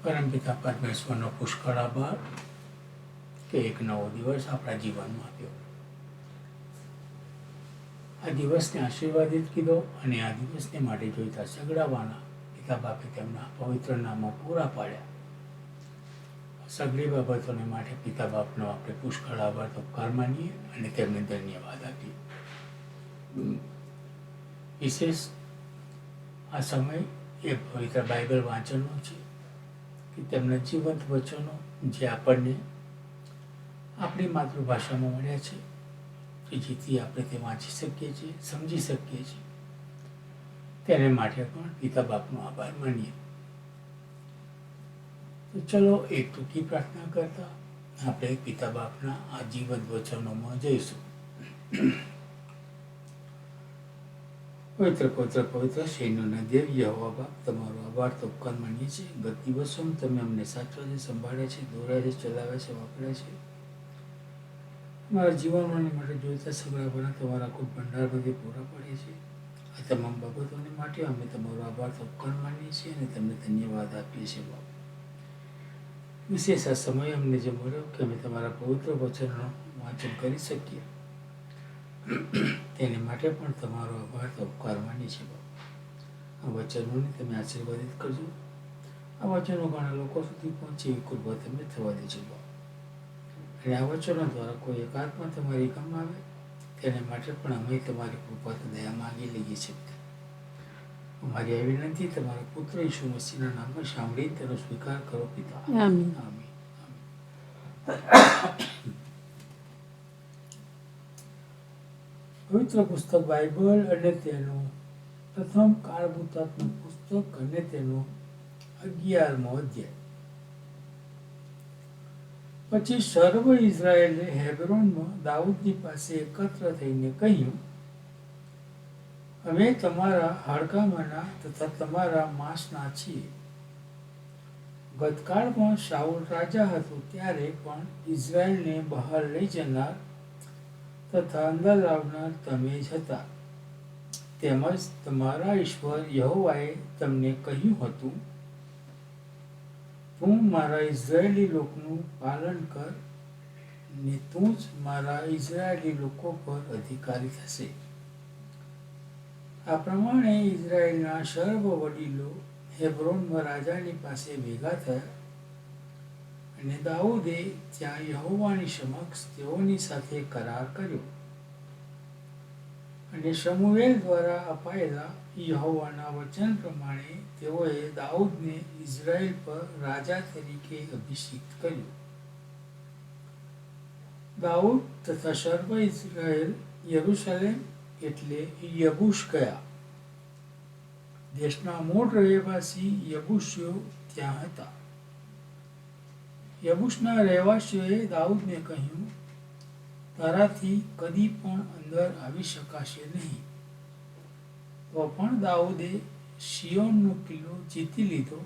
પરમપિતા પરમેશ્વરનો પુષ્કળ આભાર કે એક નવો દિવસ આપણા જીવનમાં આવ્યો. આ દિવસને આશીર્વાદિત કીધો અને આ દિવસને માટે જોઈતા સગડાવાના પિતા બાપે તેમના પવિત્ર નામો પૂરા પાડ્યા. સગળી બાબતોને માટે પિતા બાપનો આપણે પુષ્કળ આભાર તો ઉપકાર માનીએ અને તેમને ધન્યવાદ આપીએ. વિશેષ આ સમય એ પવિત્ર બાઇબલ વાંચનનો છે કે તેમના જીવંત વચનો જે આપણને આપણી માતૃભાષામાં મળ્યા છે, કે જેથી આપણે તે વાંચી શકીએ છીએ, સમજી શકીએ છીએ, તેને માટે પણ પિતા બાપનો આભાર માનીએ. તો ચલો એક ટૂંકી પ્રાર્થના કરતા આપણે પિતા બાપના આ જીવંત વચનોમાં જઈશું. પવિત્ર સૈન્યોના દેવ યહોવા બાપ, તમારો આભાર તો ઉપકાર માનીએ છીએ. ગત દિવસોમાં તમે અમને સાચવા છે, સંભાળ્યા છે, દોર્યા છે, ચલાવ્યા છે, વાપર્યા છે. મારા જીવનમાં માટે જોઈતા સગળા તમારા ખૂબ ભંડારમાંથી પૂરા પાડીએ છીએ. આ તમામ બાબતોને માટે અમે તમારો આભાર તો ઉપકાર માનીએ છીએ અને તમને ધન્યવાદ આપીએ છીએ બાપ. વિશેષ આ સમય અમને જે મળ્યો કે અમે તમારા પવિત્ર વચનનું વાંચન કરી શકીએ, તેને માટે પણ તમારો આભાર તો ઉપકાર માનીએ છીએ બાપ. આ વચનોને તમે આશીર્વાદિત કરજો. આ વચનો ઘણા લોકો સુધી પહોંચે એવી કૃપા તમે થવા દેજો બાપ. અને આ વચનો દ્વારા કોઈ એક આત્મા તમારી કામ આવે તેને માટે પણ અમે તમારી કૃપા તો દયા માગી લઈએ છીએ. અમારી આ વિનંતી તમારા પુત્ર ઈસુ મસીહના નામમાં સાંભળી તેનો સ્વીકાર કરો પિતા. આમીન. આમીન. પવિત્ર પુસ્તક બાઇબલ અને તેનું પ્રથમ કાળભૂતાત્મક પુસ્તક અને તેનો 11મો અધ્યાય. પછી સર્વ ઇઝરાયેલે હેબ્રોનમાં દાઉદની પાસે એકત્ર થઈને કહ્યું, અમે તમારા હાડકામાંના તથા તમારા માંસના છીએ. ગતકાળમાં શાઉલ રાજા હતો ત્યારે પણ ઇઝરાયેલને બહાર લઈ જનાર તથા અંદર લાવનાર તમે જ હતા. તેમજ તમારા ઈશ્વર યહોવાએ તમને કહ્યું હતું, તું મારા ઇઝરાયેલી લોકોનું પાલન કર ને તું જ મારા ઇઝરાયેલી લોકો પર અધિકારી થશે. આ પ્રમાણે ઇઝરાયેલના સર્વ વડીલો હેબ્રોનમાં રાજાની પાસે ભેગા થયા અને દાઉદે ત્યાં યહોવાની સમક્ષ તેઓની સાથે કરાર કર્યો. અને શમુએલ દ્વારા અપાયેલા યહોવાના વચન પ્રમાણે તેઓએ દાઉદને ઇઝરાયેલ પર રાજા તરીકે અભિષિક્ત કર્યો. દાઉદ તથા સર્વ ઇઝરાયેલ યરૂશલેમ એટલે યબૂશ ગયા. દેશના મૂળ રહેવાસી યબૂસીઓ ત્યાં હતા. યબૂશના રહેવાસીઓએ દાઉદને કહ્યું, તારાથી કદી પણ અંદર આવી શકાશે નહીં. તો પણ દાઉદે સિયોનનો કિલ્લો જીતી લીધો,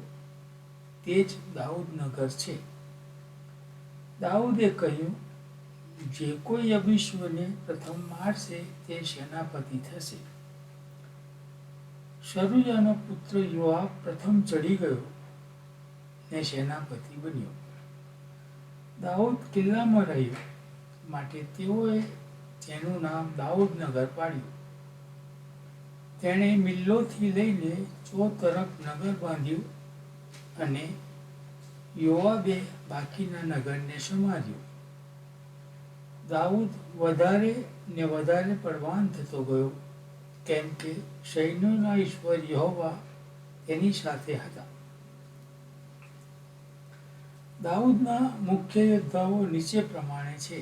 તે જ દાઉદનગર છે. દાઉદે કહ્યું, જે કોઈ યબૂસીઓને પ્રથમ મારશે તે સેનાપતિ થશે. સરૂયાનો પુત્ર યોઆબ પ્રથમ ચડી ગયો ને સેનાપતિ બન્યો. દાઉદ કિલ્લામાં રહ્યો માટે તેઓએ તેનું નામ દાઉદનગર પાડ્યું. તેણે મિલ્લોથી લઈને ચોતરફ નગર બાંધ્યું અને યોઆબે બાકીના નગરને સંભાળ્યું. દાઉદ વધારે ને વધારે બળવાન થતો ગયો, કેમ કે સૈન્યોના ઈશ્વર યહોવા તેની સાથે હતા. દાઉદના મુખ્ય યોદ્ધાઓ નીચે પ્રમાણે છે.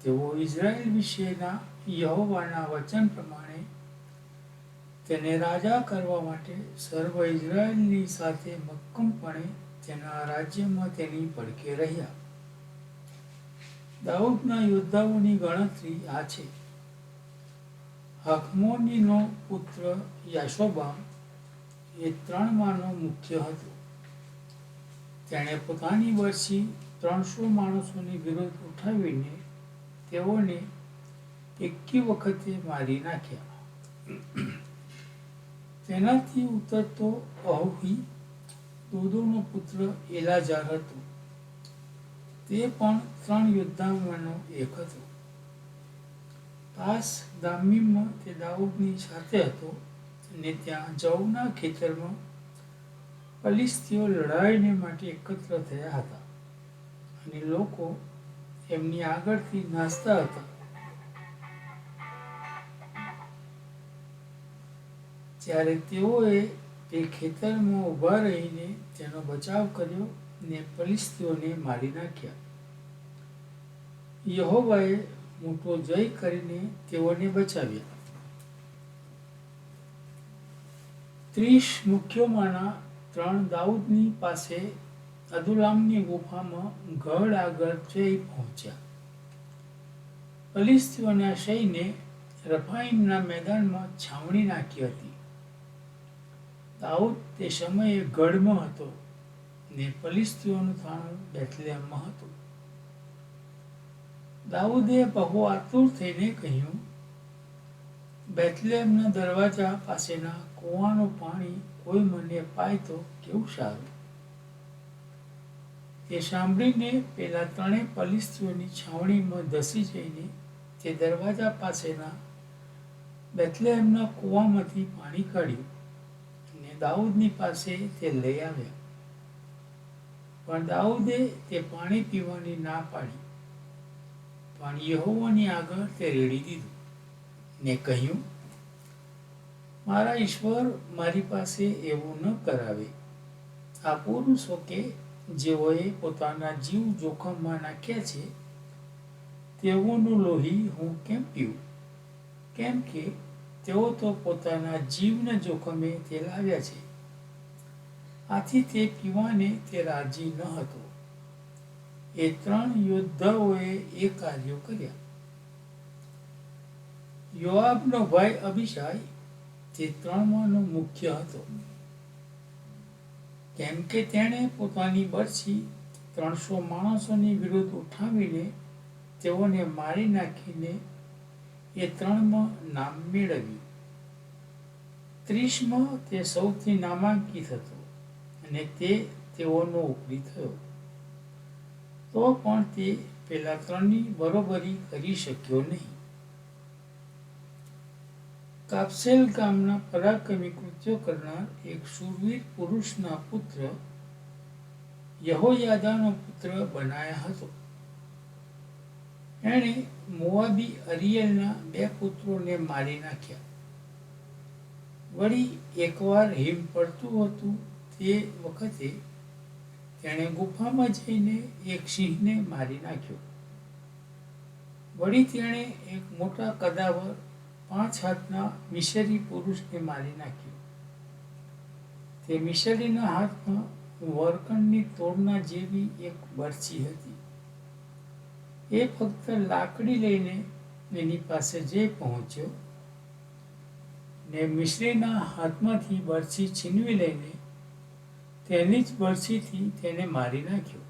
તેઓ ઇઝરાયેલ વિશેના યહોવાના વચન પ્રમાણે તેને રાજા કરવા માટે સર્વ ઇઝરાયેલની સાથે મક્કમપણે તેના રાજ્યમાં તેની પડખે રહ્યા. દાઉદના યોદ્ધાઓની ગણતરી આ છે. હખમોનીનો પુત્ર યાશોબામ એ 3 માનો મુખ્ય હતો. તેણે પોતાની બરછી 300 માણસોની વિરુદ્ધ ઉઠાવીને તેઓને એકી વખતે મારી નાખ્યા. તેનાથી ઉતરતો અહોહી દોદોનો પુત્ર એલાજાર હતો. તે પણ 3 યોદ્ધાઓમાંનો એક હતો. પાસ દામીમમાં તે દાઉદની સાથે હતો અને ત્યાં જવના ખેતરમાં ફલિસ્તીઓ લડાઈને માટે એકત્ર થયા હતા અને લોકો એમની આગળથી નાસતા હતા. ત્યારે તેઓએ તે ખેતરમાં ઊભા રહીને તેનો બચાવ કર્યો ને ફલિસ્તીઓને મારી નાખ્યા. યહોવાએ મોટો જય કરીને તેઓને બચાવ્યા. 30 મુખ્યોમાંના 3 દાઉદની પાસે અદુલ્લામની ગુફામાં ગઢ આગળ જઈ પહોંચ્યા. ફલિસ્તીઓના સૈન્યે રફાઈમના મેદાનમાં છાવણી નાખી હતી. દાઉદ તે સમયે ગઢમાં હતો ને ફલિસ્તીઓનું થાણું બેથલેહમમાં હતું. દાઉદે બહુ આતુર થઈને કહ્યું, બેથલેહમના દરવાજા પાસેના કૂવાનું પાણી કોઈ મને પાય તો કેવું સારું. તે સાંભળીને પેલા 3 ફલિસ્તીઓની છાવણીમાં ધસી જઈને તે દરવાજા પાસેના બેથલેહમના કૂવામાંથી પાણી કાઢ્યું અને દાઉદની પાસે તે લઈ આવ્યા. પણ દાઉદે તે પાણી પીવાની ના પાડી. પણ યહોવાની આગળ તે રેડી દીધું ને કહ્યું, મારા ઈશ્વર મારી પાસે એવું ન કરાવે. આ પુરુષો કે જેઓએ પોતાના જીવ જોખમમાં નાખ્યા છે તેઓનું લોહી હું કેમ પીવું? કેમ કે તેઓ તો પોતાના જીવના જોખમે તે લાવ્યા છે. આથી તે પીવાને તે રાજી ન હતો. એ 3 યોદ્ધાઓએ એ કાર્યો કર્યા. યોઆબનો ભાઈ અબીશાય તે 3માંનો મુખ્ય હતો. કેમ કે તેણે પોતાની બરછી 300 માણસોની વિરુદ્ધ ઉઠાવીને તેઓને મારી નાખીને એ 3માં નામ મેળવ્યું. 30માં તે સૌથી નામાંકિત હતો અને તે તેઓનો ઉપરી થયો. તો પણ તે પેલા 3ની બરોબરી કરી શક્યો નહીં. કાપસેલ ગામના પરાક્રમી કૃત્યો કરનાર એક શૂરવીર પુરુષના પુત્ર યહોયાદાનો પુત્ર બનાયા હતો. એણે મોઆબી અરિયેલના 2 પુત્રોને મારી નાખ્યા. વળી એકવાર હિમ પડતું હતું તે વખતે તેણે ગુફામાં જઈને એક સિંહને મારી નાખ્યો. વળી તેણે એક મોટા કદાવર 5 હાથના મિશરી પુરુષને મારી નાખ્યો. તે મિશરીના હાથમાં વરકણની તોડના જેવી એક બરછી હતી. એ ફક્ત લાકડી લઈને એની પાસે જઈ પહોંચ્યો ને મિશ્રીના હાથમાંથી બરછી છીનવી લઈને તેની જ બરછીથી તેને મારી નાખ્યો.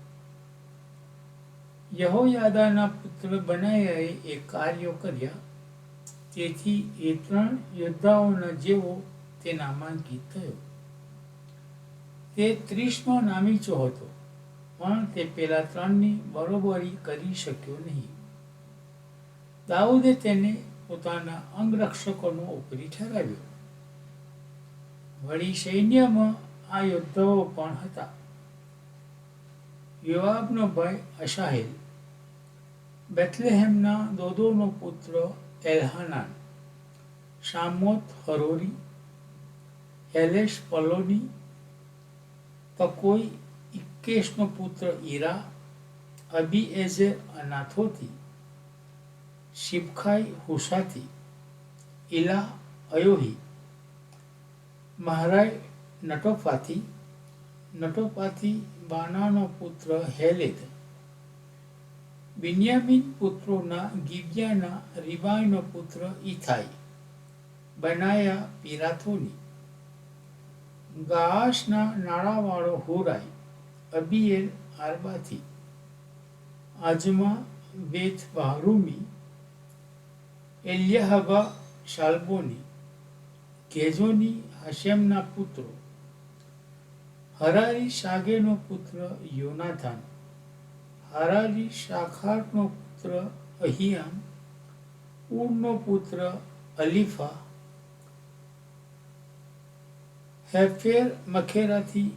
યહોયાદાના પુત્ર બનાયાએ એ કાર્યો કર્યા. તેથી એ 3 યોદ્ધાઓના જેવો તે નામાંકિત થયો. તે 30માં નામીચો હતો, પણ તે પેલા 3ની બરોબરી કરી શક્યો નહીં. દાઉદે તેને પોતાના અંગરક્ષકોનો ઉપરી ઠરાવ્યો. વળી સૈન્યમાં આ યોદ્ધાઓ પણ હતા. યોઆબનો ભાઈ અશાહેલ, બેથલેહેમના દોદોનો પુત્ર એલ્હાનાન, શામોત હરોરી, હેલેશ પલોની, તકોઈ ઇક્કેશનો પુત્ર ઈરા, અબીએઝેર અનાથોથી, શિબખાઈ હુશાથી, ઇલા અયોહી, મહારાય નટોપાથી બાનાનો પુત્ર હેલેદ, બિન્યામીન પુત્રોના ગિબિયાના રીબાઈનો પુત્ર ઇથાઈ, બનાયા પિરાથોની, ગાઆશના નાળાવાળો હુરાઈ, અબીએલ આરબાથી, આજમા બેથ બહારૂમી, એલ્યાહબા શાલ્બોની, ગેઝોની હશેમના પુત્રો, હરારી શાગેનો પુત્ર યોનાથાન, હરારી શાખારનો પુત્ર અહિયામ, ઉરનો પુત્ર અલીફા, હેફેર મખેરાથી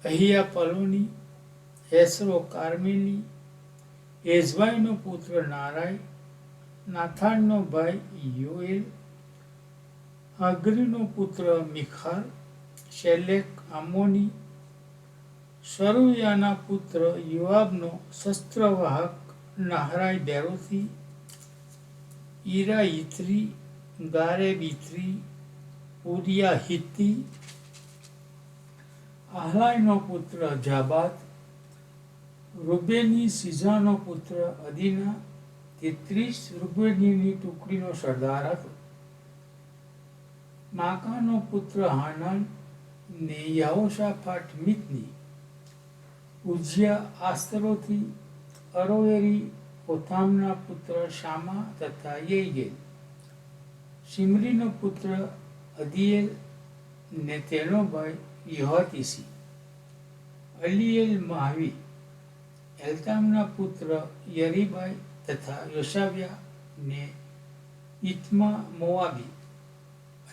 અહિયા પલોની, હેસરો કાર્મેલી, એઝવાઈનો પુત્ર નારાય, નાથાનનો ભાઈ યોએલ, હાગરીનો પુત્ર મિખાર, શેલેક આમોની, શરૂયાના પુત્ર યુઆબનો શસ્ત્રવાહક નાહરાય બેરોથી, ઈરા હિત્રી, ગારેબ હિત્રી, ઉરિયા હિત્તી, આહલાઈનો પુત્ર જાબાદ, રૂબેની સીઝાનો પુત્ર અદીના, 33 રૂબેનીની ટુકડીનો સરદાર હતો. માકાનો પુત્ર હાનાન ને યાહોશાફાટ મિતની, ઉજિયા આસ્તરોથી, અરોએરી હોથામના પુત્ર શામા તથા યેગેલ, શિમરીનો પુત્ર અદિયેલ ને તેનો ભાઈ યહોતીસી, અલીએલ માહવી, એલતામના પુત્ર યરીબાઈ તથા યોશાવ્યા ને ઇત્મા મોવાબી,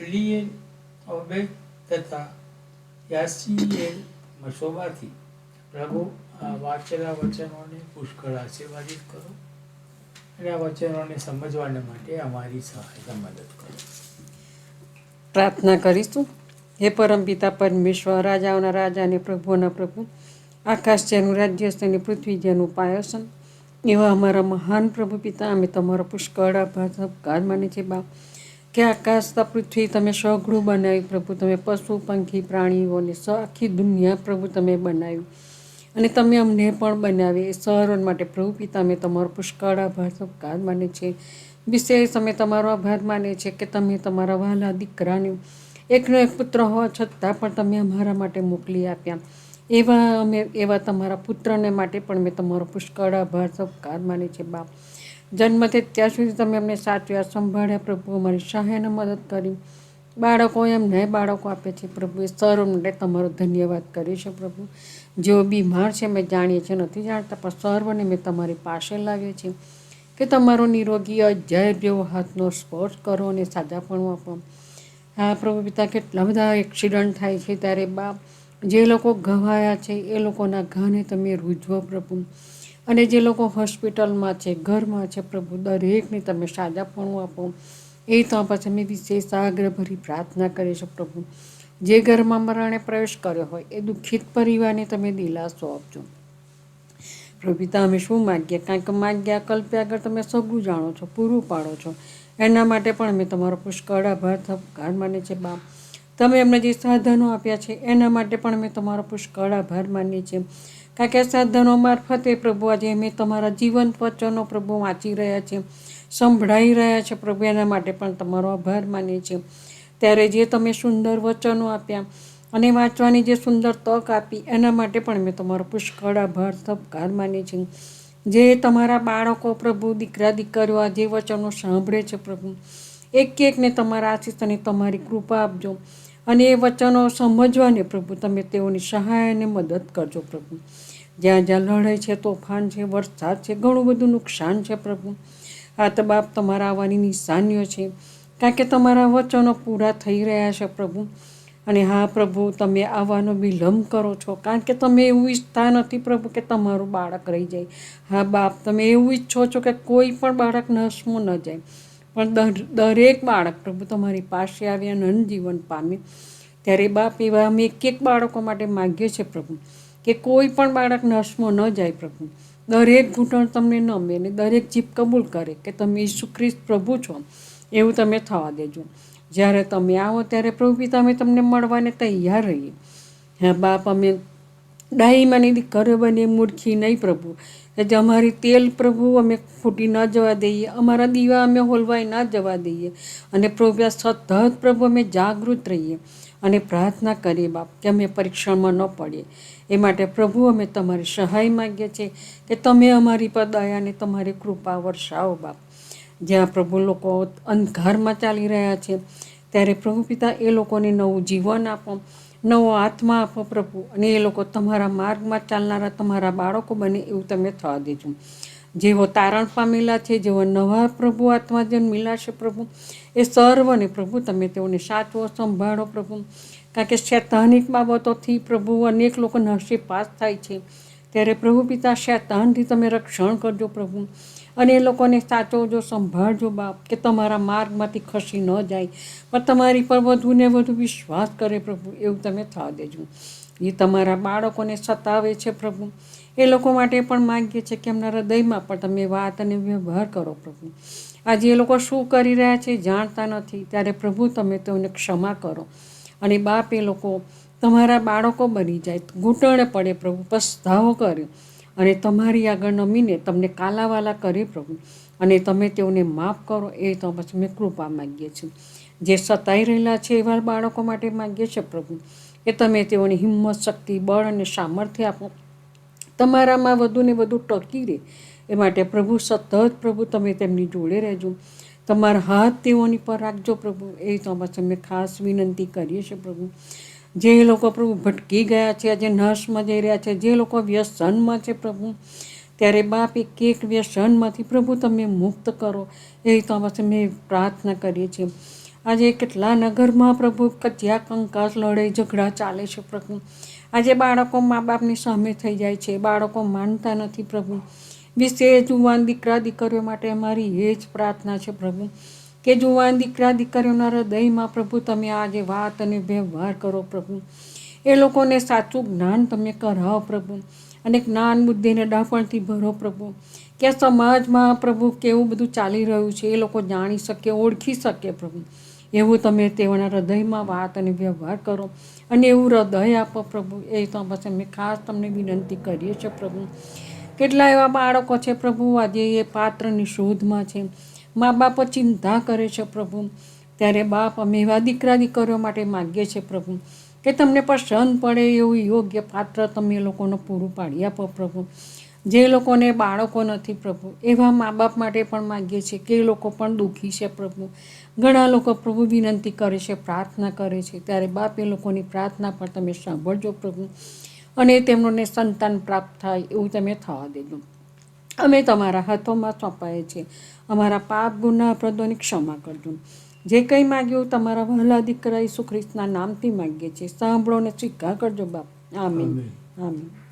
અલીએલ ઓબેદ તથા યાસીએલ મશોબાથી. પ્રભુ આ વાંચેલા વચનોને પુષ્કળ આશીર્વાદિત કરો અને આ વચનોને સમજવાને માટે અમારી સહાયતા મદદ કરો. પ્રાર્થના કરીશું. હે પરમપિતા પરમેશ્વર, રાજાઓના રાજા અને પ્રભુઓના પ્રભુ, આકાશ જેનું રાજ્ય છે અને પૃથ્વી જેનું પાયો છે એવા અમારા મહાન પ્રભુ પિતા, અમે તમારો પુષ્કળ આભાર માની છે બાપ કે આકાશ પૃથ્વી તમે સઘળું બનાવ્યું પ્રભુ. તમે પશુ પંખી પ્રાણીઓને આખી દુનિયા પ્રભુ તમે બનાવ્યું અને તમે અમને પણ બનાવી. એ સર્વ માટે પ્રભુ પિતા અમે તમારો પુષ્કળ આભાર માને છે. વિશેષ અમે તમારો આભાર માને છે કે તમે તમારા વહાલા દીકરાને એકનો એક પુત્ર હોવા છતાં પણ તમે અમારા માટે મોકલી આપ્યા. એવા તમારા પુત્રને માટે પણ મેં તમારો પુષ્કળ આભાર માને છે બાપ. જન્મથી ત્યાં સુધી તમે અમને સાચવ્યા, સંભાળ્યા પ્રભુ, અમારી સહાયને મદદ કરી. બાળકો એમને બાળકો આપે છે પ્રભુ, એ સર્વ માટે તમારો ધન્યવાદ કરી છે પ્રભુ. જેઓ બીમાર છે અમે જાણીએ છીએ, નથી જાણતા, પણ સર્વને મેં તમારી પાસે લાવીએ છીએ કે તમારો નિરોગી અજાયબ જેવો હાથનો સ્પર્શ કરો અને સાજાપણું આપો. હા પ્રભુ પિતા, કેટલા બધા એક્સિડન્ટ થાય છે ત્યારે બાપ, જે લોકો ઘવાયા છે એ લોકોના ઘાને તમે રૂઝવો પ્રભુ, અને જે લોકો હોસ્પિટલમાં છે, ઘરમાં છે પ્રભુ, દરેકને તમે સાજાપણું આપો. એ તો પછી અમે વિશેષ આગ્રહભરી પ્રાર્થના કરીશું પ્રભુ. જે ઘરમાં મરણે પ્રવેશ કર્યો હોય એ દુઃખિત પરિવારને તમે દિલાસો આપજો પ્રભુ પિતા. અમે શું માગીએ, કારણ કે માગ્યા કલ્પ્યા આગળ તમે સગું જાણો છો, પૂરું પાડો છો. એના માટે પણ અમે તમારો પુષ્કળ આભાર માને છે બાપ. તમે અમને જે સાધનો આપ્યા છે એના માટે પણ અમે તમારો પુષ્કળ આભાર માનીએ છીએ, કારણ કે સાધનો મારફતે પ્રભુ આજે અમે તમારા જીવંત વચનો પ્રભુ વાંચી રહ્યા છીએ, સંભળાઈ રહ્યા છે પ્રભુ. એના માટે પણ તમારો આભાર માનીએ છીએ. ત્યારે જે તમે સુંદર વચનો આપ્યા અને વાંચવાની જે સુંદર તક આપી એના માટે પણ મેં તમારો પુષ્કળ આભાર માનીએ છીએ. જે તમારા બાળકો પ્રભુ, દીકરા દીકરીઓ આ જે વચનો સાંભળે છે પ્રભુ, એક એકને તમારા આશીષ અને તમારી કૃપા આપજો અને એ વચનો સમજવાને પ્રભુ તમે તેઓની સહાય અને મદદ કરજો પ્રભુ. જ્યાં જ્યાં લડાઈ છે, તોફાન છે, વરસાદ છે, ઘણું બધું નુકસાન છે પ્રભુ, આ તો બાપ તમારા આવવાની નિશાનીઓ છે, કારણ કે તમારા વચનો પૂરા થઈ રહ્યા છે પ્રભુ. અને હા પ્રભુ, તમે આવવાનો વિલંબ કરો છો, કારણ કે તમે એવું ઈચ્છતા નથી પ્રભુ કે તમારું બાળક રહી જાય. હા બાપ, તમે એવું ઈચ્છો છો કે કોઈ પણ બાળક નષ્ટમાં ન જાય, પણ દરેક બાળક પ્રભુ તમારી પાસે આવી અનંત જીવન પામે. ત્યારે બાપ, એવા અમે એક બાળકો માટે માગીએ છીએ પ્રભુ કે કોઈ પણ બાળક નષ્ટમાં ન જાય પ્રભુ. દરેક ઘૂંટણ તમને નમે અને દરેક જીભ કબૂલ કરે કે તમે ઈસુ ખ્રિસ્ત પ્રભુ છો, એવું તમે થવા દેજો. જ્યારે તમે આવો ત્યારે પ્રભુ પિતા અમે તમને મળવાને તૈયાર રહીએ. હા બાપ, અમે ડાહીમાની દીકરીઓ બની મૂર્ખી નહીં પ્રભુ, કે અમારી તેલ પ્રભુ અમે ફૂટી ન જવા દઈએ, અમારા દીવા અમે હોલવાઈ ન જવા દઈએ. અને પ્રભુ સતત પ્રભુ અમે જાગૃત રહીએ અને પ્રાર્થના કરીએ બાપ કે અમે પરીક્ષણમાં ન પડીએ. એ માટે પ્રભુ અમે તમારી સહાય માગીએ છીએ કે તમે અમારી પર દયા અને તમારી કૃપા વર્ષાવો બાપ. જ્યાં પ્રભુ લોકો અંધકારમાં ચાલી રહ્યા છે ત્યારે પ્રભુ પિતા એ લોકોને નવું જીવન આપો, નવો આત્મા આપો પ્રભુ, અને એ લોકો તમારા માર્ગમાં ચાલનારા તમારા બાળકો બને એવું તમે થવા દેજો. જેઓ તારણ પામેલા છે, જેઓ નવા પ્રભુ આત્મા જન્મેલા છે પ્રભુ, એ સર્વને પ્રભુ તમે તેઓને સાચવો, સંભાળો પ્રભુ. કારણ કે શૈતાનિક બાબતોથી પ્રભુ અનેક લોકો નરસીપાસ થાય છે, ત્યારે પ્રભુ પિતા શૈતાનથી તમે રક્ષણ કરજો પ્રભુ, અને એ લોકોને સાચવજો, સંભાળજો બાપ, કે તમારા માર્ગમાંથી ખસી ન જાય, પણ તમારી પર વધુ ને વધુ વિશ્વાસ કરે પ્રભુ, એવું તમે થવા દેજો. એ તમારા બાળકોને સતાવે છે પ્રભુ, એ લોકો માટે પણ માગીએ છીએ કે એમના હૃદયમાં પણ તમે વાત અને વ્યવહાર કરો પ્રભુ. આજે એ લોકો શું કરી રહ્યા છે જાણતા નથી, ત્યારે પ્રભુ તમે તેઓને ક્ષમા કરો, અને બાપ એ લોકો તમારા બાળકો બની જાય, ઘૂંટણે પડે પ્રભુ, પસ્તાવો કરે, અને તમારી આગળ નમીને તમને કાલાવાલા કરે પ્રભુ, અને તમે તેઓને માફ કરો, એ તો પછી અમે કૃપા માગીએ છીએ. જે સતાઈ રહેલા છે એવા બાળકો માટે માગીએ છીએ પ્રભુ, કે તમે તેઓની હિંમત, શક્તિ, બળ અને સામર્થ્ય આપો, તમારામાં વધુ ને વધુ ટકી રહે એ માટે પ્રભુ સતત પ્રભુ તમે તેમની જોડે રહેજો, તમારા હાથ તેઓની પર રાખજો પ્રભુ, એ તો બસ અમે ખાસ વિનંતી કરીએ છીએ પ્રભુ. જે લોકો પ્રભુ ભટકી ગયા છે, આજે નર્સમાં જઈ રહ્યા છે, જે લોકો વ્યસનમાં છે પ્રભુ, ત્યારે બાપ એક વ્યસનમાંથી પ્રભુ તમે મુક્ત કરો, એ તો બસ અમે પ્રાર્થના કરીએ છીએ. આજે કેટલા નગરમાં પ્રભુ કચ્યા કંકાસ, લડાઈ ઝઘડા ચાલે છે પ્રભુ. આજે બાળકો મા બાપની સામે થઈ જાય છે, બાળકો માનતા નથી પ્રભુ. વિશેષ જુવાન દીકરા દીકરીઓ માટે અમારી એ જ પ્રાર્થના છે પ્રભુ, કે જુવાન દીકરા દીકરીઓના હૃદયમાં પ્રભુ તમે આજે વાત અને વ્યવહાર કરો પ્રભુ. એ લોકોને સાચું જ્ઞાન તમે કરાવો પ્રભુ, અને જ્ઞાન બુદ્ધિને ડાપણથી ભરો પ્રભુ, કે સમાજમાં પ્રભુ કેવું બધું ચાલી રહ્યું છે એ લોકો જાણી શકે, ઓળખી શકે પ્રભુ. એવું તમે તેઓના હૃદયમાં વાત અને વ્યવહાર કરો, અને એવું હૃદય આપો પ્રભુ, એ તો બસ અમે ખાસ તમને વિનંતી કરીએ છીએ પ્રભુ. કેટલા એવા બાળકો છે પ્રભુ આજે એ પાત્રની શોધમાં છે, મા બાપ ચિંતા કરે છે પ્રભુ, ત્યારે બાપ અમે એવા દીકરા દીકરીઓ માટે માગીએ છીએ પ્રભુ, કે તમને પસંદ પડે એવું યોગ્ય પાત્ર તમે એ લોકોને પૂરું પાડી આપો પ્રભુ. જે લોકોને બાળકો નથી પ્રભુ, એવા મા બાપ માટે પણ માગીએ છીએ કે એ લોકો પણ દુઃખી છે પ્રભુ. ઘણા લોકો પ્રભુ વિનંતી કરે છે, પ્રાર્થના કરે છે, ત્યારે બાપ એ લોકોની પ્રાર્થના પણ તમે સાંભળજો પ્રભુ, અને તેમને સંતાન પ્રાપ્ત થાય એવું તમે થવા દેજો. અમે તમારા હાથોમાં સોંપાઈએ છીએ, અમારા પાપ ગુના અપરાધોની ક્ષમા કરજો. જે કંઈ માગ્યું તમારા વહાલા દીકરા ઈસુ ખ્રિસ્તના નામથી માગીએ છીએ, સાંભળો ને સ્વીકાર કરજો બાપ. આમીન. આમીન.